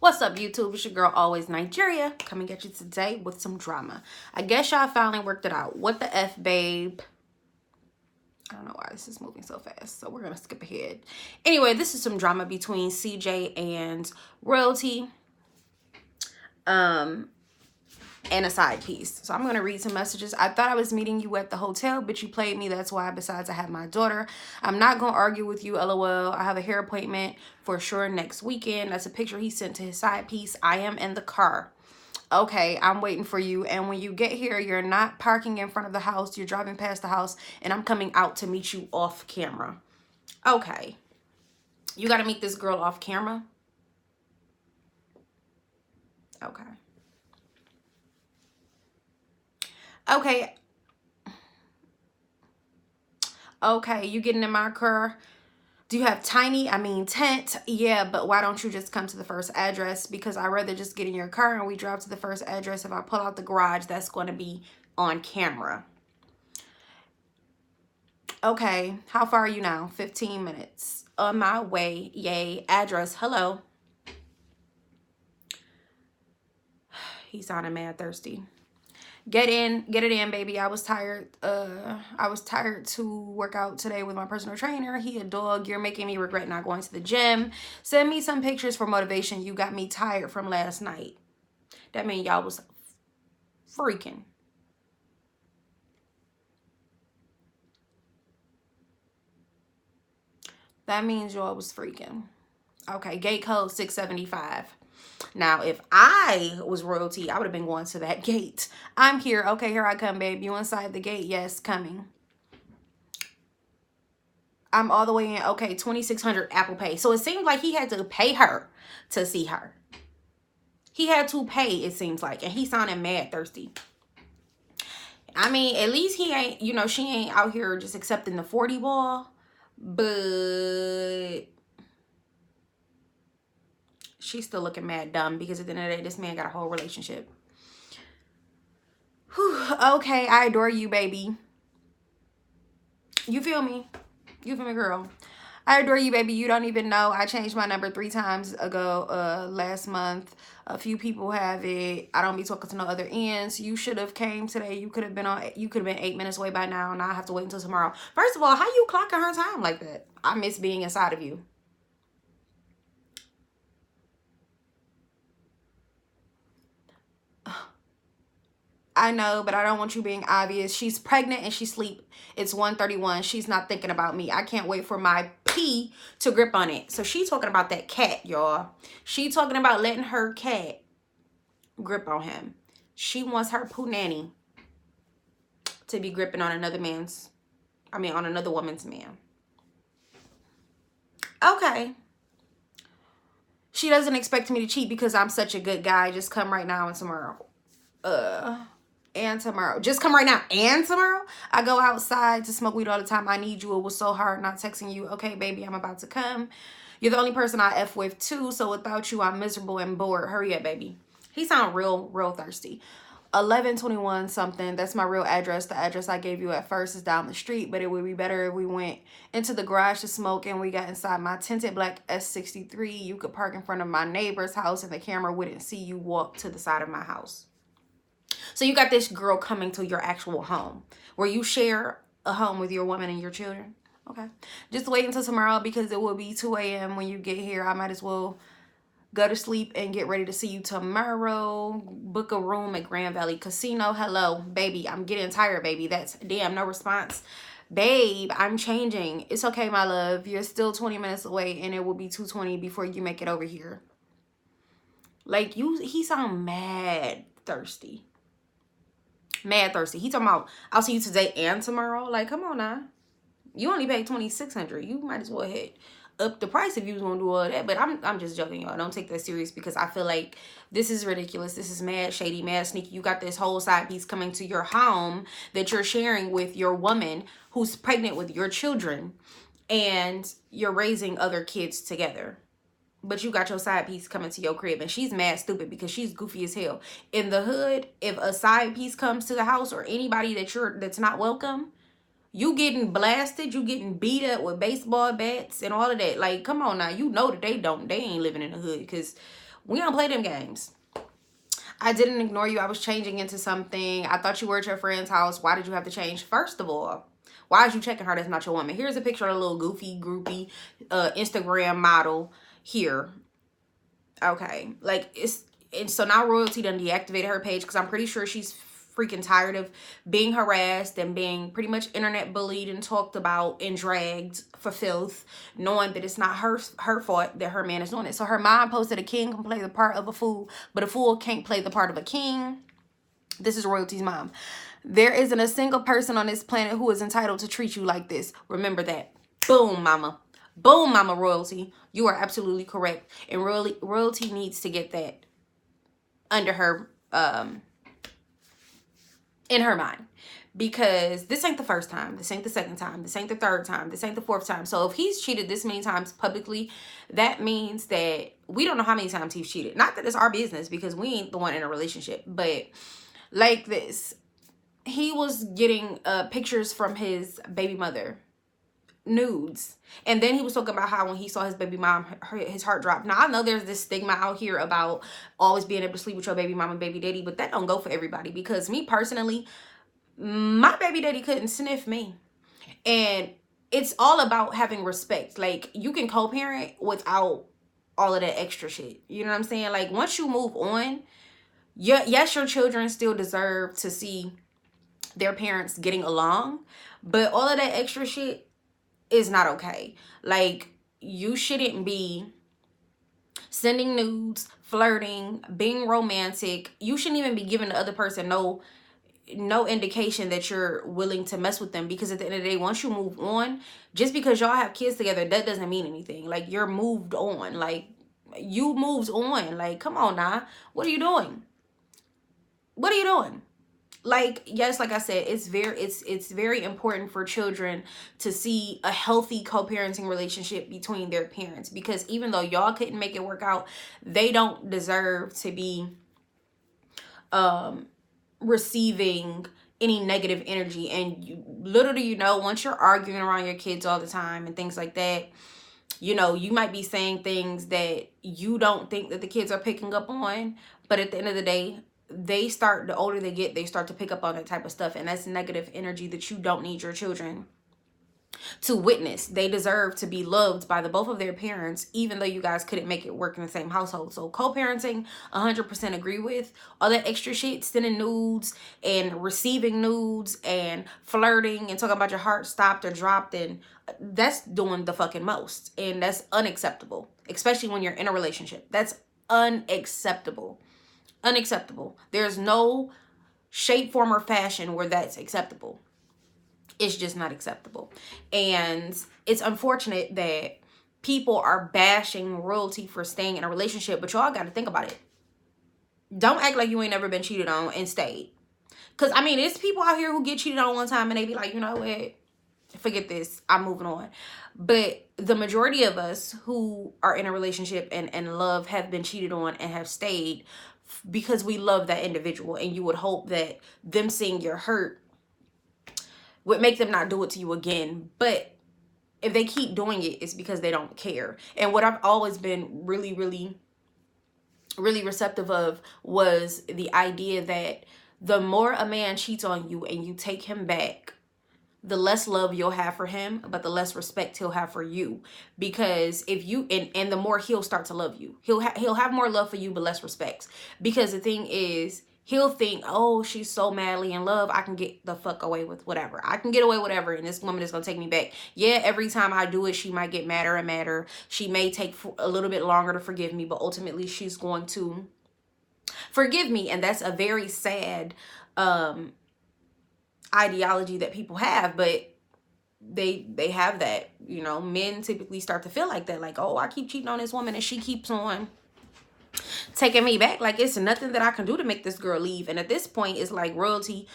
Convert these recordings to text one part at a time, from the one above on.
What's up, YouTube? It's your girl, Always Nigeria, coming at you today with some drama. I guess y'all finally worked it out. What the F, babe? I don't know why this is moving so fast, so we're gonna skip ahead. Anyway, this is some drama between CJ and Royalty. And a side piece. So I'm going to read some messages. I thought I was meeting you at the hotel, but you played me. That's why. Besides, I have my daughter. I'm not going to argue with you, LOL. I have a hair appointment for sure next weekend. That's a picture he sent to his side piece. I am in the car. Okay, I'm waiting for you. And when you get here, you're not parking in front of the house. You're driving past the house, and I'm coming out to meet you off camera. Okay. You got to meet this girl off camera? Okay. Okay, you getting in my car? Do you have tent? Yeah, but why don't you just come to the first address? Because I'd rather just get in your car and we drive to the first address. If I pull out the garage, that's going to be on camera. Okay, how far are you now? 15 minutes. On my way. Yay. Address. Hello. He sounded mad thirsty. Get it in, baby. I was tired to work out today with my personal trainer. He a dog. You're making me regret not going to the gym. Send me some pictures for motivation. You got me tired from last night. That means y'all was freaking. That means y'all was freaking. Okay, gate code 675. Now, if I was Royalty, I would have been going to that gate. I'm here. Okay, here I come, babe. You inside the gate? Yes, coming. I'm all the way in. Okay, 2,600 Apple Pay. So it seemed like he had to pay her to see her. He had to pay, it seems like. And he sounded mad thirsty. I mean, at least he ain't, she ain't out here just accepting the 40 ball. But she's still looking mad dumb because at the end of the day, this man got a whole relationship. Whew, okay, I adore you, baby. You feel me? You feel me, girl? I adore you, baby. You don't even know. I changed my number 3 times ago last month. A few people have it. I don't be talking to no other ends. You should have came today. You could have been 8 minutes away by now. Now I have to wait until tomorrow. First of all, how you clocking her time like that? I miss being inside of you. I know, but I don't want you being obvious. She's pregnant and she sleep. It's 1:31. She's not thinking about me. I can't wait for my pee to grip on it. So she talking about that cat, y'all. She talking about letting her cat grip on him. She wants her poo nanny to be gripping on another woman's man. Okay. She doesn't expect me to cheat because I'm such a good guy. Just come right now and tomorrow. And tomorrow. Just come right now and tomorrow. I go outside to smoke weed all the time. I need you. It was so hard not texting you. Okay, baby, I'm about to come. You're the only person I F with too. So without you, I'm miserable and bored. Hurry up, baby. He sound real thirsty. 1121 something. That's my real address. The address I gave you at first is down the street, but it would be better if we went into the garage to smoke and we got inside my tinted black S63. You could park in front of my neighbor's house and the camera wouldn't see you walk to the side of my house. So you got this girl coming to your actual home where you share a home with your woman and your children. Okay. Just wait until tomorrow because it will be 2 a.m. when you get here. I might as well go to sleep and get ready to see you tomorrow. Book a room at Grand Valley Casino. Hello, baby. I'm getting tired, baby. That's damn, no response. Babe, I'm changing. It's okay, my love. You're still 20 minutes away and it will be 2:20 before you make it over here. Like, he sound mad thirsty. Mad thirsty. He talking about, I'll see you today and tomorrow. Like, come on now. You only paid $2,600. You might as well hit up the price if you was gonna do all that. But I'm just joking, y'all. Don't take that serious because I feel like this is ridiculous. This is mad shady, mad sneaky. You got this whole side piece coming to your home that you're sharing with your woman who's pregnant with your children, and you're raising other kids together. But you got your side piece coming to your crib and she's mad stupid because she's goofy as hell. In the hood, if a side piece comes to the house or anybody that's not welcome, you getting blasted, you getting beat up with baseball bats and all of that. Like, come on now. You know that they ain't living in the hood because We don't play them games. I didn't ignore you. I was changing into something. I thought you were at your friend's house. Why did you have to change? First of all, why is you checking her? That's not your woman. Here's a picture of a little goofy, groupie Instagram model here. Okay. Like, it's... And so now Royalty done deactivated her page because I'm pretty sure she's freaking tired of being harassed and being pretty much internet bullied and talked about and dragged for filth, knowing that it's not her fault that her man is doing it. So her mom posted, a king can play the part of a fool, but a fool can't play the part of a king. This is Royalty's mom. There isn't a single person on this planet who is entitled to treat you like this. Remember that. Boom, mama. Boom, mama. Royalty. You are absolutely correct. And Royalty needs to get that under her in her mind, because this ain't the first time, this ain't the second time, this ain't the third time, this ain't the fourth time. So if he's cheated this many times publicly, that means that we don't know how many times he's cheated. Not that it's our business, because we ain't the one in a relationship, but like this, he was getting pictures from his baby mother, nudes, and then he was talking about how when he saw his baby mom, his heart dropped. Now I know there's this stigma out here about always being able to sleep with your baby mom and baby daddy, but that don't go for everybody, because me personally, my baby daddy couldn't sniff me. And it's all about having respect. Like, you can co-parent without all of that extra shit, you know what I'm saying? Like, once you move on, yes, your children still deserve to see their parents getting along, but all of that extra shit is not okay. Like, you shouldn't be sending nudes, flirting, being romantic. You shouldn't even be giving the other person no indication that you're willing to mess with them, because at the end of the day, once you move on, just because y'all have kids together, that doesn't mean anything. Like, you're moved on. Like, you moved on. Like, come on now. What are you doing? What are you doing? Like, yes, like I said, it's very important for children to see a healthy co-parenting relationship between their parents, because even though y'all couldn't make it work out, they don't deserve to be receiving any negative energy. And little do you know, once you're arguing around your kids all the time and things like that, you know, you might be saying things that you don't think that the kids are picking up on, but at the end of the day, the older they get, they start to pick up on that type of stuff, and that's negative energy that you don't need your children to witness. They deserve to be loved by the both of their parents, even though you guys couldn't make it work in the same household. So co-parenting, 100% agree with. All that extra shit, sending nudes and receiving nudes and flirting and talking about your heart stopped or dropped, and that's doing the fucking most, and that's unacceptable, especially when you're in a relationship. That's unacceptable. Unacceptable. There's no shape, form, or fashion where that's acceptable. It's just not acceptable. And it's unfortunate that people are bashing Royalty for staying in a relationship, but y'all got to think about it. Don't act like you ain't never been cheated on and stayed. Because, I mean, it's people out here who get cheated on one time and they be like, you know what? Forget this. I'm moving on. But the majority of us who are in a relationship and love have been cheated on and have stayed because we love that individual, and you would hope that them seeing your hurt would make them not do it to you again. But if they keep doing it, it's because they don't care. And what I've always been really receptive of was the idea that the more a man cheats on you and you take him back, the less love you'll have for him, but the less respect he'll have for you. Because if you, and the more he'll start to love you, he'll have more love for you, but less respect. Because the thing is, he'll think, oh, she's so madly in love, I can get the fuck away with whatever. I can get away with whatever, and this woman is going to take me back. Yeah, every time I do it, she might get madder and madder. She may take a little bit longer to forgive me, but ultimately she's going to forgive me. And that's a very sad ideology that people have, but they have that, you know. Men typically start to feel like that, like, oh, I keep cheating on this woman and she keeps on taking me back. Like, it's nothing that I can do to make this girl leave. And at this point, it's like, Royalty,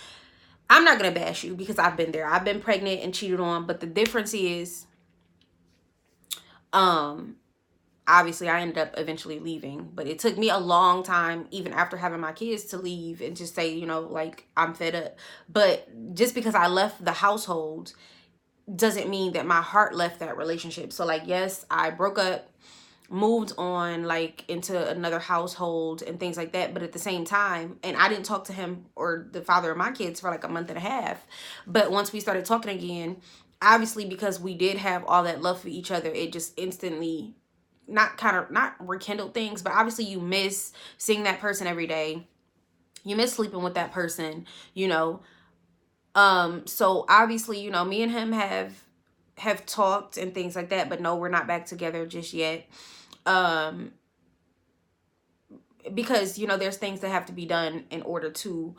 I'm not gonna bash you because I've been there. I've been pregnant and cheated on, but the difference is obviously I ended up eventually leaving, but it took me a long time, even after having my kids, to leave and just say, you know, like, I'm fed up. But just because I left the household doesn't mean that my heart left that relationship. So, like, yes, I broke up moved on, like, into another household and things like that. But at the same time, and I didn't talk to him or the father of my kids for like a month and a half. But once we started talking again, obviously because we did have all that love for each other, it just instantly not rekindled things, but obviously you miss seeing that person every day. You miss sleeping with that person, you know. So obviously, you know, me and him have talked and things like that, but no, we're not back together just yet. Because, you know, there's things that have to be done in order to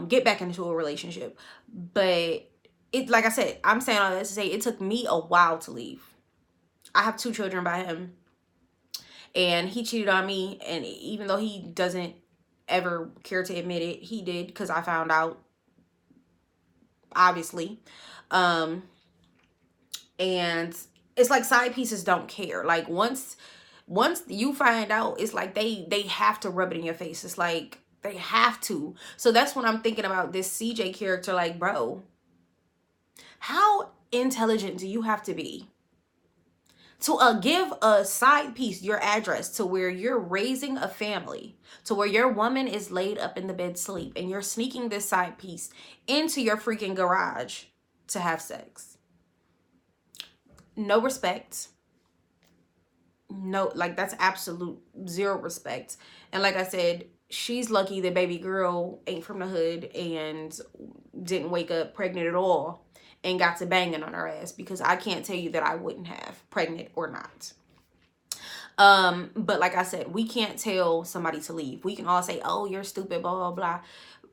get back into a relationship. But it, like I said, I'm saying all this to say it took me a while to leave. I have 2 children by him, and he cheated on me, and even though he doesn't ever care to admit it, he did, because I found out, obviously. And it's like side pieces don't care. Like once you find out, it's like they have to rub it in your face. It's like they have to. So that's when I'm thinking about this CJ character. Like, bro, how intelligent do you have to be to give a side piece your address to where you're raising a family, to where your woman is laid up in the bed sleep, and you're sneaking this side piece into your freaking garage to have sex? No respect. No, like, that's absolute zero respect. And like I said, she's lucky that baby girl ain't from the hood and didn't wake up pregnant at all and got to banging on her ass, because I can't tell you that I wouldn't have, pregnant or not. But like I said, we can't tell somebody to leave. We can all say, oh, you're stupid, blah, blah, blah.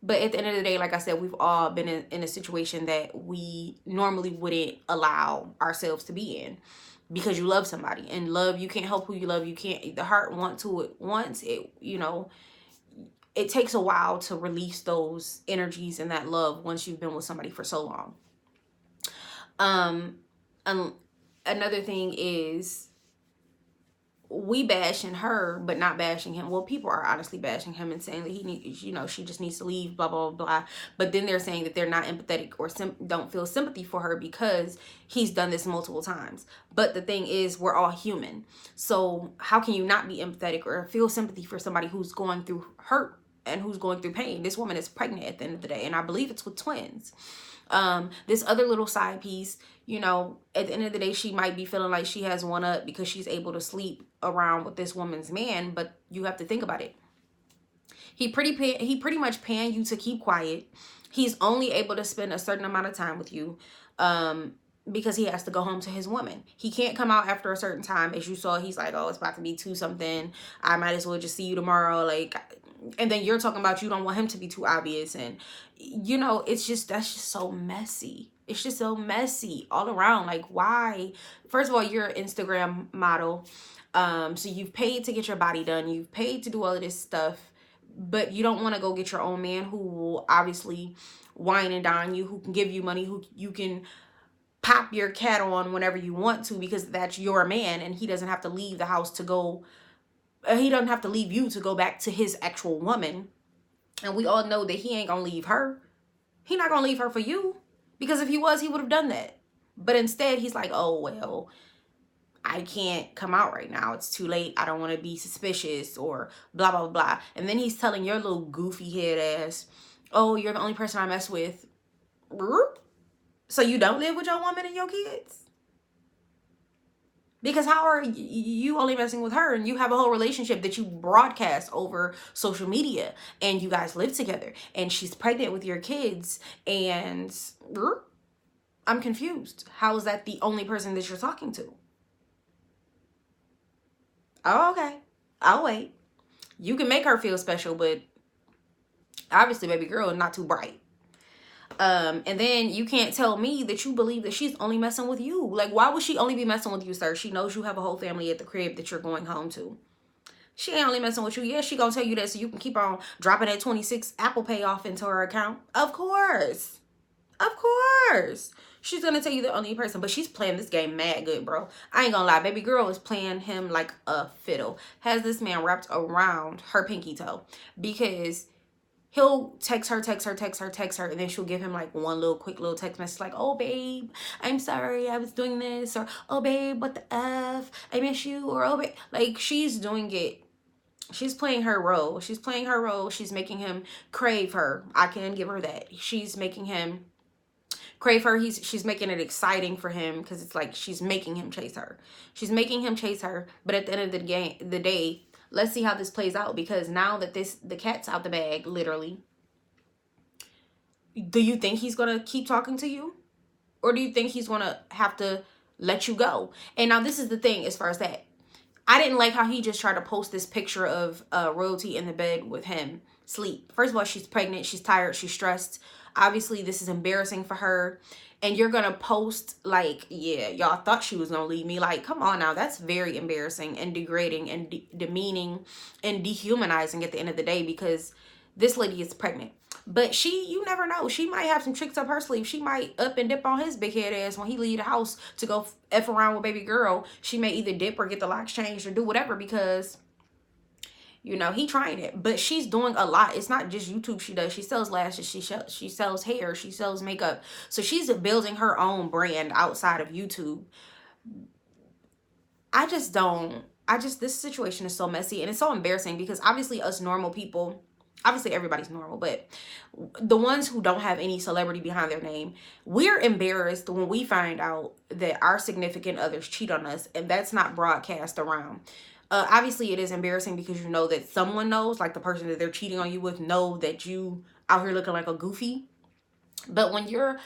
But at the end of the day, like I said, we've all been in a situation that we normally wouldn't allow ourselves to be in, because you love somebody. And love, you can't help who you love. You can't, the heart wants it, you know, it takes a while to release those energies and that love once you've been with somebody for so long. Another thing is, we bashing her but not bashing him. Well, people are honestly bashing him and saying that he needs, you know, she just needs to leave, blah, blah, blah. But then they're saying that they're not empathetic or don't feel sympathy for her because he's done this multiple times. But the thing is, we're all human. So how can you not be empathetic or feel sympathy for somebody who's going through hurt and who's going through pain? This woman is pregnant at the end of the day, and I believe it's with twins. This other little side piece, you know, at the end of the day, she might be feeling like she has one up because she's able to sleep around with this woman's man. But you have to think about it. He pretty much paying you to keep quiet. He's only able to spend a certain amount of time with you, because he has to go home to his woman. He can't come out after a certain time. As you saw, he's like, oh, it's about to be 2 something. I might as well just see you tomorrow. Like, and then you're talking about you don't want him to be too obvious. And, you know, it's just, that's just so messy. It's just so messy all around. Like, why? First of all, you're an Instagram model. So you've paid to get your body done. You've paid to do all of this stuff. But you don't want to go get your own man who will obviously wine and dine you, who can give you money, who you can pop your cat on whenever you want to, because that's your man, and he doesn't have to leave the house to go. He doesn't have to leave you to go back to his actual woman. And we all know that he ain't gonna leave her. He not gonna leave her for you, because if he was, he would have done that. But instead, he's like, oh, well, I can't come out right now. It's too late. I don't want to be suspicious, or blah, blah, blah. And then he's telling your little goofy head ass, oh, you're the only person I mess with. So you don't live with your woman and your kids? Because how are you only messing with her, and you have a whole relationship that you broadcast over social media, and you guys live together, and she's pregnant with your kids, and I'm confused. How is that the only person that you're talking to? Oh, okay. I'll wait. You can make her feel special, but obviously, baby girl is not too bright. And then you can't tell me that you believe that she's only messing with you. Like, why would she only be messing with you, sir? She knows you have a whole family at the crib that you're going home to. She ain't only messing with you. Yeah, she gonna tell you that so you can keep on dropping that 26 Apple Pay off into her account. Of course. Of course. She's gonna tell you the only person, but she's playing this game mad good, bro. I ain't gonna lie. Baby girl is playing him like a fiddle. Has this man wrapped around her pinky toe, because he'll text her, and then she'll give him like one little quick little text message like, oh babe, I'm sorry I was doing this, or oh babe, what the F, I miss you, or oh babe, like she's doing it. She's playing her role. She's playing her role. She's making him crave her. I can give her that. She's making him crave her. She's making it exciting for him because it's like she's making him chase her. She's making him chase her. But at the end of the day, let's see how this plays out, because now that the cat's out the bag, literally, do you think he's gonna keep talking to you, or do you think he's gonna have to let you go? And now this is the thing as far as that. I didn't like how he just tried to post this picture of Royalty in the bed with him sleep. First of all, she's pregnant, she's tired, she's stressed. Obviously, this is embarrassing for her. And you're going to post like, yeah, y'all thought she was going to leave me. Like, come on now. That's very embarrassing and degrading and demeaning and dehumanizing at the end of the day, because this lady is pregnant. But you never know. She might have some tricks up her sleeve. She might up and dip on his big head ass when he leave the house to go F around with baby girl. She may either dip or get the locks changed or do whatever, because, you know, he trying it. But she's doing a lot. It's not just YouTube she does. She sells lashes. She sells hair. She sells makeup. So she's building her own brand outside of YouTube. This situation is so messy and it's so embarrassing, because obviously us normal people, obviously everybody's normal, but the ones who don't have any celebrity behind their name, we're embarrassed when we find out that our significant others cheat on us and that's not broadcast around. Obviously it is embarrassing because you know that someone knows, like the person that they're cheating on you with know that you out here looking like a goofy. But when you're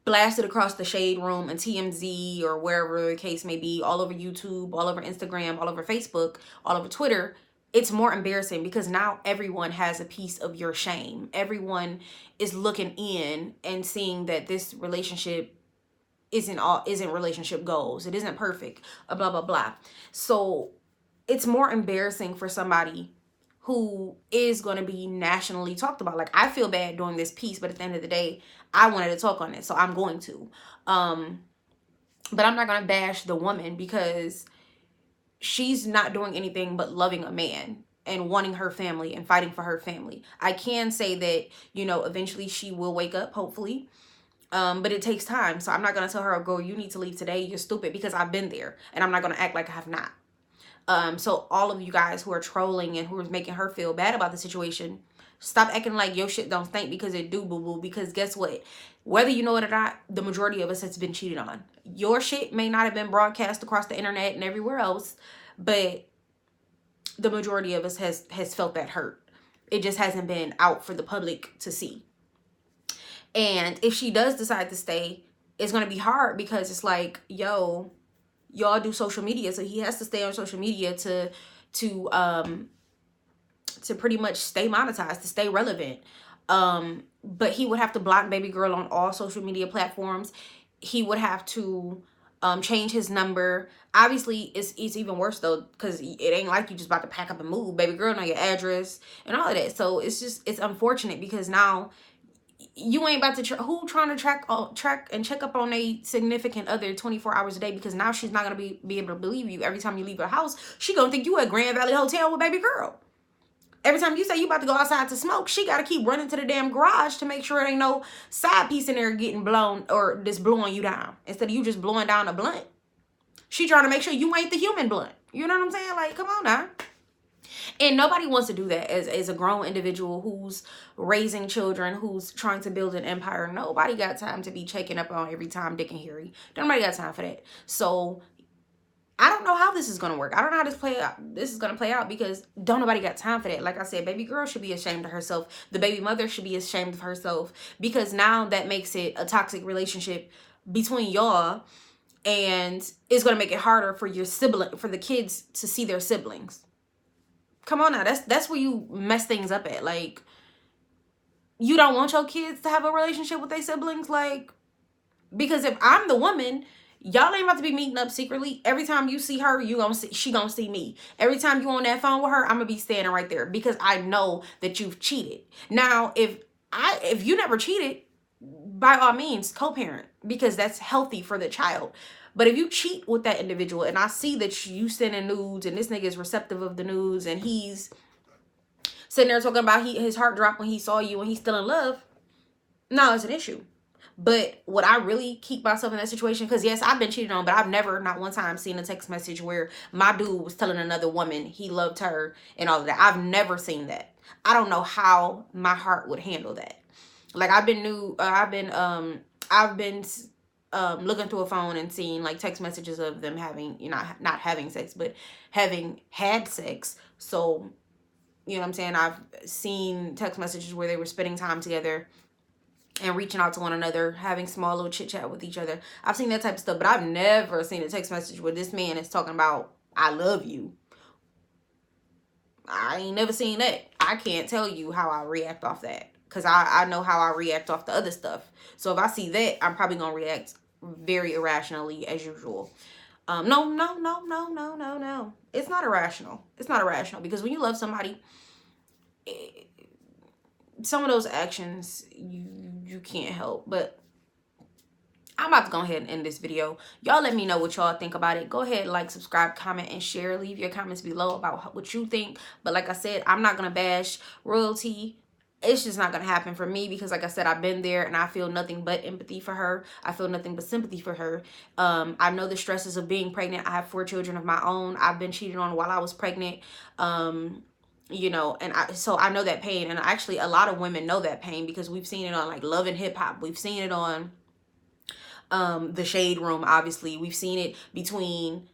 blasted across the shade room and TMZ or wherever the case may be, all over YouTube, all over Instagram, all over Facebook, all over Twitter, it's more embarrassing because now everyone has a piece of your shame. Everyone is looking in and seeing that this relationship isn't relationship goals. It isn't perfect, blah, blah, blah. So it's more embarrassing for somebody who is going to be nationally talked about. Like, I feel bad doing this piece, but at the end of the day, I wanted to talk on it, so I'm going to. But I'm not going to bash the woman because she's not doing anything but loving a man and wanting her family and fighting for her family. I can say that, you know, eventually she will wake up, hopefully. But it takes time. So I'm not going to tell her, girl, you need to leave today. You're stupid, because I've been there and I'm not going to act like I have not. So all of you guys who are trolling and who are making her feel bad about the situation, stop acting like your shit don't stink, because it do, boo-boo. Because guess what? Whether you know it or not, the majority of us has been cheated on. Your shit may not have been broadcast across the internet and everywhere else, but the majority of us has felt that hurt. It just hasn't been out for the public to see. And if she does decide to stay, it's going to be hard, because it's like, yo, y'all do social media, so he has to stay on social media to pretty much stay monetized, to stay relevant. But he would have to block baby girl on all social media platforms. He would have to change his number. Obviously, it's even worse though, because it ain't like you just about to pack up and move. Baby girl know your address and all of that. So it's unfortunate, because now you ain't about to who trying to track and check up on a significant other 24 hours a day, because now she's not gonna be able to believe you. Every time you leave her house, she gonna think you at Grand Valley Hotel with baby girl. Every time you say you about to go outside to smoke, she gotta keep running to the damn garage to make sure it ain't no side piece in there getting blown or just blowing you down, instead of you just blowing down a blunt. She trying to make sure you ain't the human blunt. You know what I'm saying? Like, come on now. And nobody wants to do that as a grown individual who's raising children, who's trying to build an empire. Nobody got time to be checking up on every Tom, Dick, and Harry. Nobody got time for that. So I don't know how this is going to work. I don't know how this is going to play out, because don't nobody got time for that. Like I said, baby girl should be ashamed of herself. The baby mother should be ashamed of herself, because now that makes it a toxic relationship between y'all, and it's going to make it harder for the kids to see their siblings. Come on now, that's where you mess things up at. Like, you don't want your kids to have a relationship with their siblings, like, because if I'm the woman, y'all ain't about to be meeting up secretly. Every time you see her, she gonna see me. Every time you on that phone with her, I'm gonna be standing right there, because I know that you've cheated. Now, if you never cheated, by all means, co-parent, because that's healthy for the child. But if you cheat with that individual, and I see that you sending nudes and this nigga is receptive of the nudes and he's sitting there talking about his heart dropped when he saw you and he's still in love, no, it's an issue. But would I really keep myself in that situation? Because yes, I've been cheated on, but I've never, not one time, seen a text message where my dude was telling another woman he loved her and all of that. I've never seen that. I don't know how my heart would handle that. Like I've been looking through a phone and seeing like text messages of them having, you know, not having sex, but having had sex. So, you know what I'm saying? I've seen text messages where they were spending time together and reaching out to one another, having small little chit chat with each other. I've seen that type of stuff, but I've never seen a text message where this man is talking about, I love you. I ain't never seen that. I can't tell you how I react off that, because I know how I react off the other stuff. So if I see that, I'm probably going to react very irrationally as usual. No. It's not irrational. It's not irrational, because when you love somebody, some of those actions you can't help. But I'm about to go ahead and end this video. Y'all let me know what y'all think about it. Go ahead, like, subscribe, comment, and share. Leave your comments below about what you think. But like I said, I'm not going to bash royalty. It's just not going to happen for me, because like I said, I've been there and I feel nothing but empathy for her. I feel nothing but sympathy for her. I know the stresses of being pregnant. I have 4 children of my own. I've been cheated on while I was pregnant. You know, and so I know that pain. And actually a lot of women know that pain, because we've seen it on like Love and Hip Hop. We've seen it on the Shade Room. Obviously we've seen it between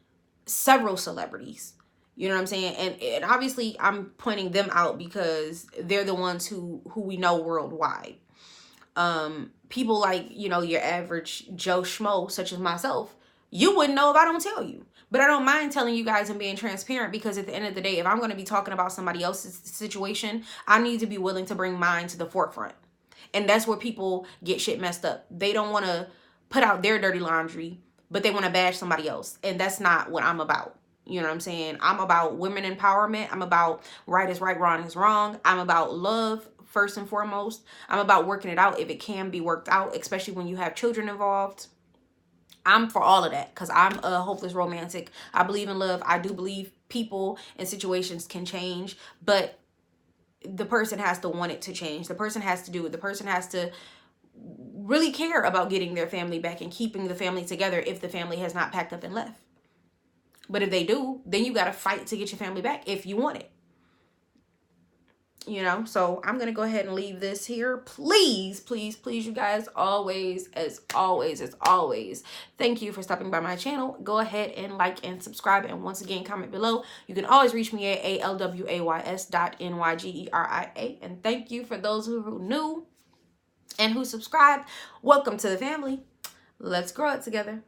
several celebrities. You know what I'm saying? And obviously I'm pointing them out because they're the ones who we know worldwide. People like, you know, your average Joe Schmo, such as myself, you wouldn't know if I don't tell you. But I don't mind telling you guys and being transparent, because at the end of the day, if I'm going to be talking about somebody else's situation, I need to be willing to bring mine to the forefront. And that's where people get shit messed up. They don't want to put out their dirty laundry, but they want to bash somebody else. And that's not what I'm about. You know what I'm saying? I'm about women empowerment. I'm about right is right, wrong is wrong. I'm about love first and foremost. I'm about working it out if it can be worked out, especially when you have children involved. I'm for all of that, because I'm a hopeless romantic. I believe in love. I do believe people and situations can change, but the person has to want it to change. The person has to do it. The person has to really care about getting their family back and keeping the family together if the family has not packed up and left. But if they do, then you got to fight to get your family back if you want it. You know, so I'm going to go ahead and leave this here. Please, please, please, you guys, always, as always, thank you for stopping by my channel. Go ahead and like and subscribe. And once again, comment below. You can always reach me at always.nygeria. And thank you for those who knew and who subscribed. Welcome to the family. Let's grow it together.